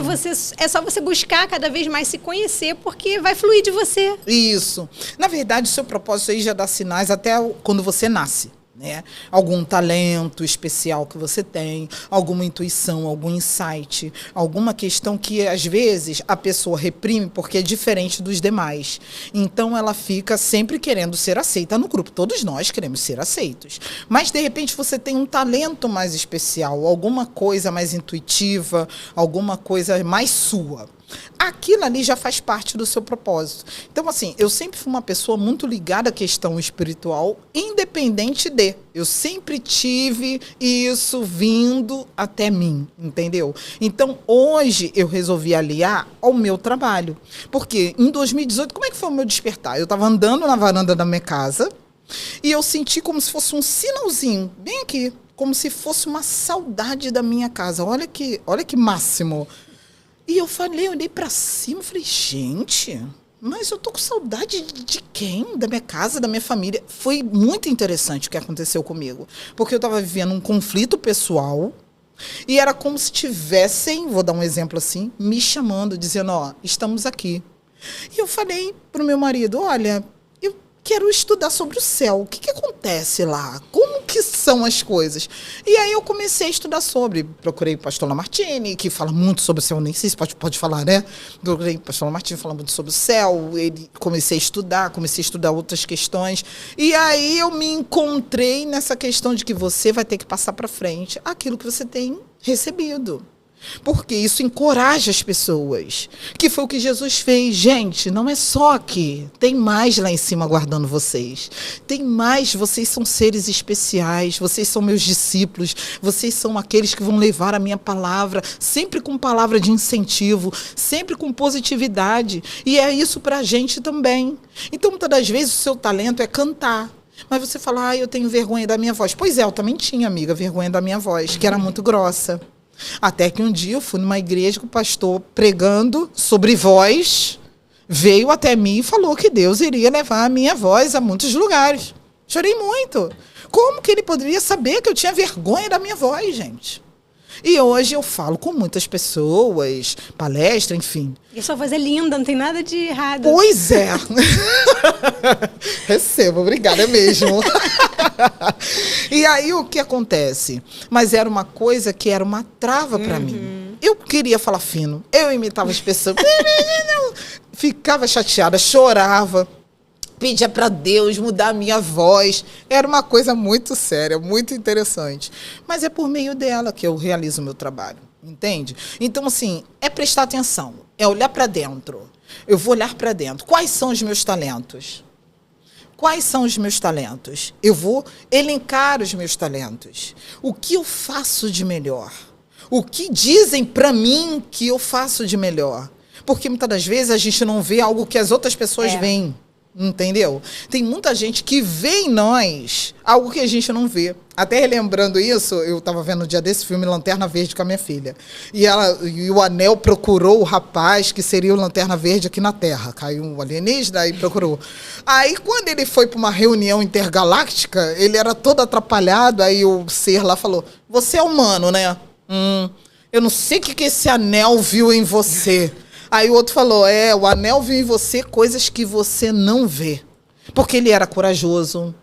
A: é só você buscar cada vez mais se conhecer, porque vai fluir de você.
B: Isso. Na verdade, o seu propósito aí já dá sinais até quando você nasce. Né? Algum talento especial que você tem, alguma intuição, algum insight, alguma questão que, às vezes, a pessoa reprime porque é diferente dos demais. Então, ela fica sempre querendo ser aceita no grupo. Todos nós queremos ser aceitos. Mas, de repente, você tem um talento mais especial, alguma coisa mais intuitiva, alguma coisa mais sua. Aquilo ali já faz parte do seu propósito. Então, assim, eu sempre fui uma pessoa muito ligada à questão espiritual, independente de. Eu sempre tive isso vindo até mim, entendeu? Então, hoje, eu resolvi aliar ao meu trabalho. Porque, em 2018, como é que foi o meu despertar? Eu estava andando na varanda da minha casa e eu senti como se fosse um sinalzinho, bem aqui, como se fosse uma saudade da minha casa. Olha que máximo. E eu olhei pra cima e falei, gente, mas eu tô com saudade de quem? Da minha casa, da minha família. Foi muito interessante o que aconteceu comigo. Porque eu tava vivendo um conflito pessoal e era como se tivessem, vou dar um exemplo assim, me chamando, dizendo, ó, estamos aqui. E eu falei pro meu marido, olha, eu quero estudar sobre o céu. O que acontece lá? Como que são as coisas? E aí eu comecei a estudar sobre. Procurei o pastor Lamartine, que fala muito sobre o céu, nem sei se pode falar, né? Procurei o pastor Lamartine, fala muito sobre o céu. Comecei a estudar outras questões. E aí eu me encontrei nessa questão de que você vai ter que passar para frente aquilo que você tem recebido. Porque isso encoraja as pessoas. Que foi o que Jesus fez. Gente, não é só aqui. Tem mais lá em cima aguardando vocês. Tem mais. Vocês são seres especiais. Vocês são meus discípulos. Vocês são aqueles que vão levar a minha palavra. Sempre com palavra de incentivo. Sempre com positividade. E é isso pra gente também. Então, muitas das vezes, o seu talento é cantar. Mas você fala, eu tenho vergonha da minha voz. Pois é, eu também tinha, amiga, vergonha da minha voz, que era muito grossa. Até que um dia eu fui numa igreja com o pastor pregando sobre voz, veio até mim e falou que Deus iria levar a minha voz a muitos lugares. Chorei muito. Como que ele poderia saber que eu tinha vergonha da minha voz, gente? E hoje eu falo com muitas pessoas, palestra, enfim.
A: E a sua voz é linda, não tem nada de errado.
B: Pois é. Recebo, obrigada mesmo. E aí o que acontece? Mas era uma coisa que era uma trava para mim. Eu queria falar fino, eu imitava as pessoas, ficava chateada, chorava. Pedia para Deus mudar a minha voz. Era uma coisa muito séria, muito interessante. Mas é por meio dela que eu realizo o meu trabalho. entende? Então, assim, é prestar atenção, é olhar para dentro. Eu vou olhar para dentro. Quais são os meus talentos? Quais são os meus talentos? Eu vou elencar os meus talentos. O que eu faço de melhor? O que dizem para mim que eu faço de melhor? Porque muitas das vezes a gente não vê algo que as outras pessoas veem. Entendeu? Tem muita gente que vê em nós algo que a gente não vê. Até relembrando isso, eu estava vendo no dia desse filme Lanterna Verde com a minha filha. E o Anel procurou o rapaz que seria o Lanterna Verde aqui na Terra. Caiu um alienígena e procurou. Aí, quando ele foi para uma reunião intergaláctica, ele era todo atrapalhado. Aí o ser lá falou, você é humano, né? Eu não sei o que esse anel viu em você. Aí o outro falou, o anel viu em você coisas que você não vê. Porque ele era corajoso,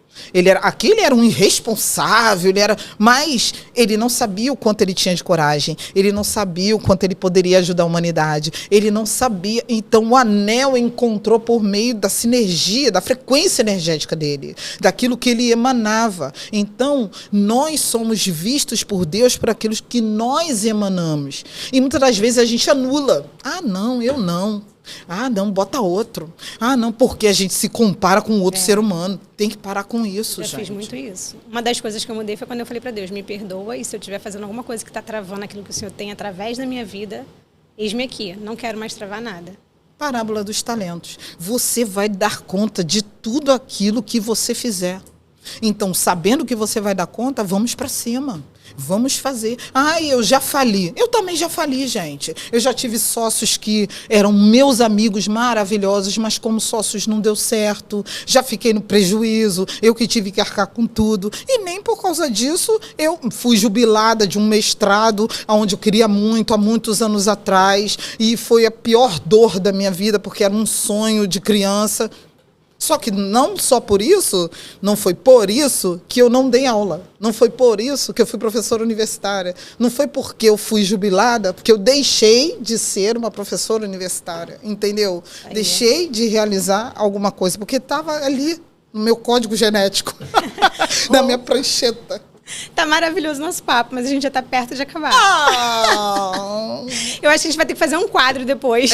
B: aquele era um irresponsável, mas ele não sabia o quanto ele tinha de coragem, ele não sabia o quanto ele poderia ajudar a humanidade, ele não sabia. Então o anel encontrou por meio da sinergia, da frequência energética dele, daquilo que ele emanava. Então nós somos vistos por Deus por aquilo que nós emanamos. E muitas das vezes a gente anula. Não, eu não. Não, bota outro. Não, porque a gente se compara com outro ser humano. Tem que parar com isso, gente.
A: Eu fiz muito isso. Uma das coisas que eu mudei foi quando eu falei para Deus, me perdoa, e se eu estiver fazendo alguma coisa que está travando aquilo que o Senhor tem através da minha vida, eis-me aqui, não quero mais travar nada.
B: Parábola dos talentos. Você vai dar conta de tudo aquilo que você fizer. Então, sabendo que você vai dar conta, vamos para cima. Vamos fazer. Eu já fali. Eu também já fali, gente. Eu já tive sócios que eram meus amigos maravilhosos, mas como sócios não deu certo. Já fiquei no prejuízo. Eu que tive que arcar com tudo. E nem por causa disso eu fui jubilada de um mestrado onde eu queria muito, há muitos anos atrás. E foi a pior dor da minha vida, porque era um sonho de criança. Só que não só por isso, não foi por isso que eu não dei aula. Não foi por isso que eu fui professora universitária. Não foi porque eu fui jubilada, porque eu deixei de ser uma professora universitária, entendeu? Deixei de realizar alguma coisa, porque estava ali no meu código genético, na minha prancheta.
A: Tá maravilhoso o nosso papo, mas a gente já tá perto de acabar. Eu acho que a gente vai ter que fazer um quadro depois.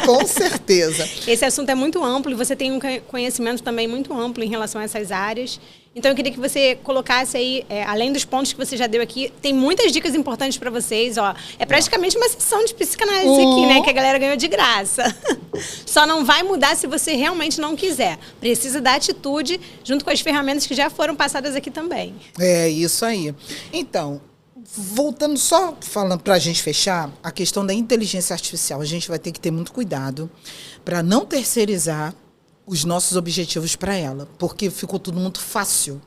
B: Com certeza.
A: Esse assunto é muito amplo e você tem um conhecimento também muito amplo em relação a essas áreas. Então, eu queria que você colocasse aí, além dos pontos que você já deu aqui, tem muitas dicas importantes para vocês. É praticamente uma sessão de psicanálise aqui, né? Que a galera ganhou de graça. Só não vai mudar se você realmente não quiser. Precisa da atitude junto com as ferramentas que já foram passadas aqui também.
B: É isso aí. Então, voltando só falando para a gente fechar, a questão da inteligência artificial. A gente vai ter que ter muito cuidado para não terceirizar os nossos objetivos para ela, porque ficou tudo muito fácil,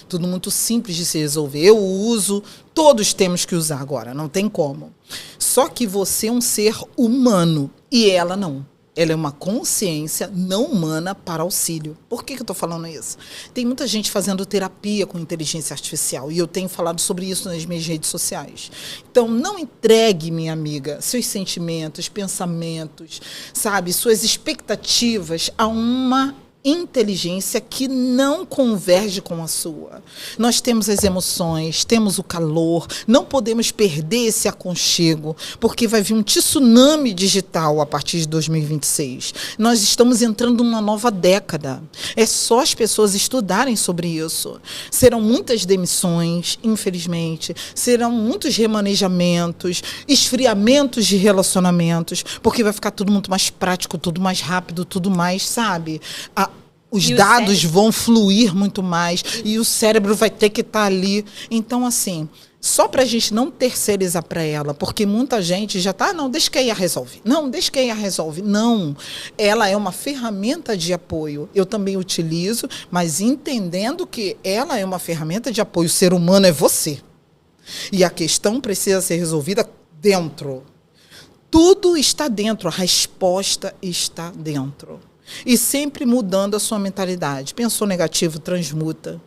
B: tudo muito simples de se resolver. Eu uso, todos temos que usar agora, não tem como. Só que você é um ser humano e ela não. Ela é uma consciência não humana para auxílio. Por que eu estou falando isso? Tem muita gente fazendo terapia com inteligência artificial e eu tenho falado sobre isso nas minhas redes sociais. Então, não entregue, minha amiga, seus sentimentos, pensamentos, sabe, suas expectativas a uma inteligência que não converge com a sua. Nós temos as emoções, temos o calor, não podemos perder esse aconchego, porque vai vir um tsunami digital a partir de 2026. Nós estamos entrando numa nova década. É só as pessoas estudarem sobre isso. Serão muitas demissões, infelizmente, serão muitos remanejamentos, esfriamentos de relacionamentos, porque vai ficar tudo muito mais prático, tudo mais rápido, tudo mais, sabe? Os dados vão fluir muito mais e o cérebro vai ter que estar ali. Então, assim, só para a gente não terceirizar para ela, porque muita gente já está, não, deixa que a IA resolve. Não, deixa que a IA resolve. Não, ela é uma ferramenta de apoio. Eu também utilizo, mas entendendo que ela é uma ferramenta de apoio. O ser humano é você. E a questão precisa ser resolvida dentro. Tudo está dentro, a resposta está dentro. E sempre mudando a sua mentalidade. Pensou negativo, transmuta.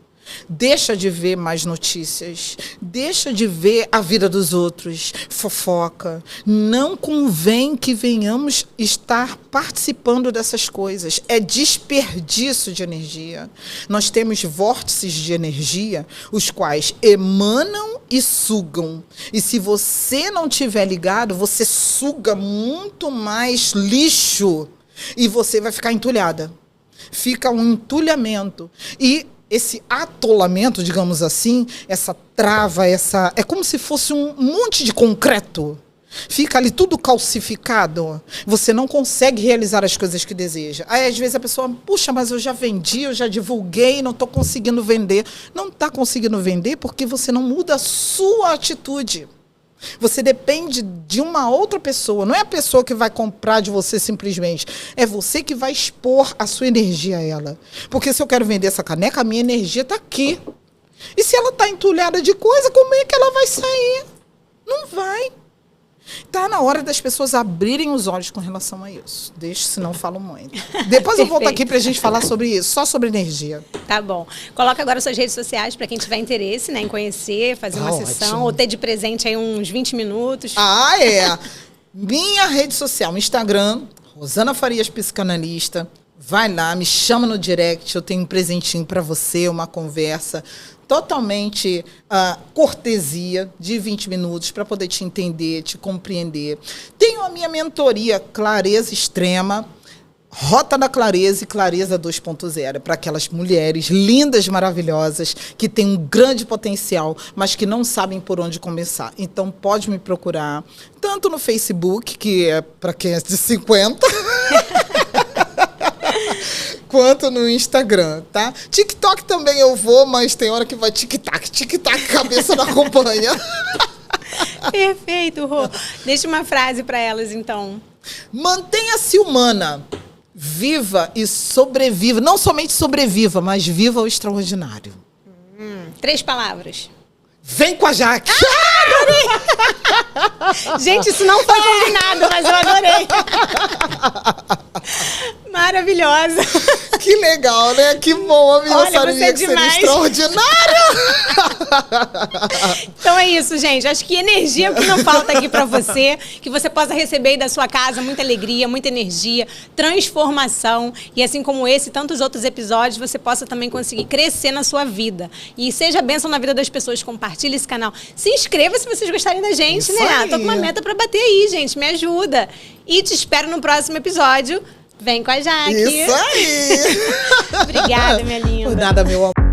B: Deixa de ver mais notícias. Deixa de ver a vida dos outros. Fofoca. Não convém que venhamos estar participando dessas coisas. É desperdício de energia. Nós temos vórtices de energia, os quais emanam e sugam. E se você não estiver ligado, você suga muito mais lixo. E você vai ficar entulhada. Fica um entulhamento. E esse atolamento, digamos assim, essa trava, é como se fosse um monte de concreto. Fica ali tudo calcificado. Você não consegue realizar as coisas que deseja. Aí, às vezes, a pessoa, puxa, mas eu já vendi, eu já divulguei, não estou conseguindo vender. Não está conseguindo vender porque você não muda a sua atitude. Você depende de uma outra pessoa. Não é a pessoa que vai comprar de você simplesmente. É você que vai expor a sua energia a ela. Porque se eu quero vender essa caneca, a minha energia está aqui. E se ela está entulhada de coisa, como é que ela vai sair? Não vai. Está na hora das pessoas abrirem os olhos com relação a isso. Deixa, senão eu falo muito. Depois eu volto aqui para a gente falar sobre isso, só sobre energia.
A: Tá bom. Coloca agora suas redes sociais para quem tiver interesse, né, em conhecer, fazer uma sessão, ou ter de presente aí uns 20 minutos.
B: Ah, é. Minha rede social, Instagram, Rosana Farias Psicanalista. Vai lá, me chama no direct, eu tenho um presentinho para você, uma conversa totalmente cortesia de 20 minutos para poder te entender, te compreender. Tenho a minha mentoria Clareza Extrema, Rota da Clareza e Clareza 2.0, para aquelas mulheres lindas, maravilhosas, que têm um grande potencial, mas que não sabem por onde começar. Então, pode me procurar, tanto no Facebook, que é para quem é de 50... quanto no Instagram, tá? TikTok também eu vou, mas tem hora que vai tic-tac, cabeça não acompanha.
A: Perfeito, Rô. Deixa uma frase para elas, então.
B: Mantenha-se humana, viva e sobreviva. Não somente sobreviva, mas viva o extraordinário.
A: 3 palavras.
B: Vem com a Jaque!
A: Gente, isso não foi combinado, mas eu adorei. Maravilhosa.
B: Que legal, né? Que bom, a minha
A: Olha,
B: que seria extraordinária.
A: Então é isso, gente. Acho que energia é o que não falta aqui pra você. Que você possa receber aí da sua casa muita alegria, muita energia, transformação. E assim como esse e tantos outros episódios, você possa também conseguir crescer na sua vida. E seja bênção na vida das pessoas. Compartilhe esse canal. Se inscreva se vocês gostarem da gente,
B: isso
A: né?
B: Aí.
A: Tô com uma meta pra bater aí, gente. Me ajuda. E te espero no próximo episódio. Vem com a Jaque.
B: Isso aí.
A: Obrigada, minha linda.
B: Por nada, meu amor.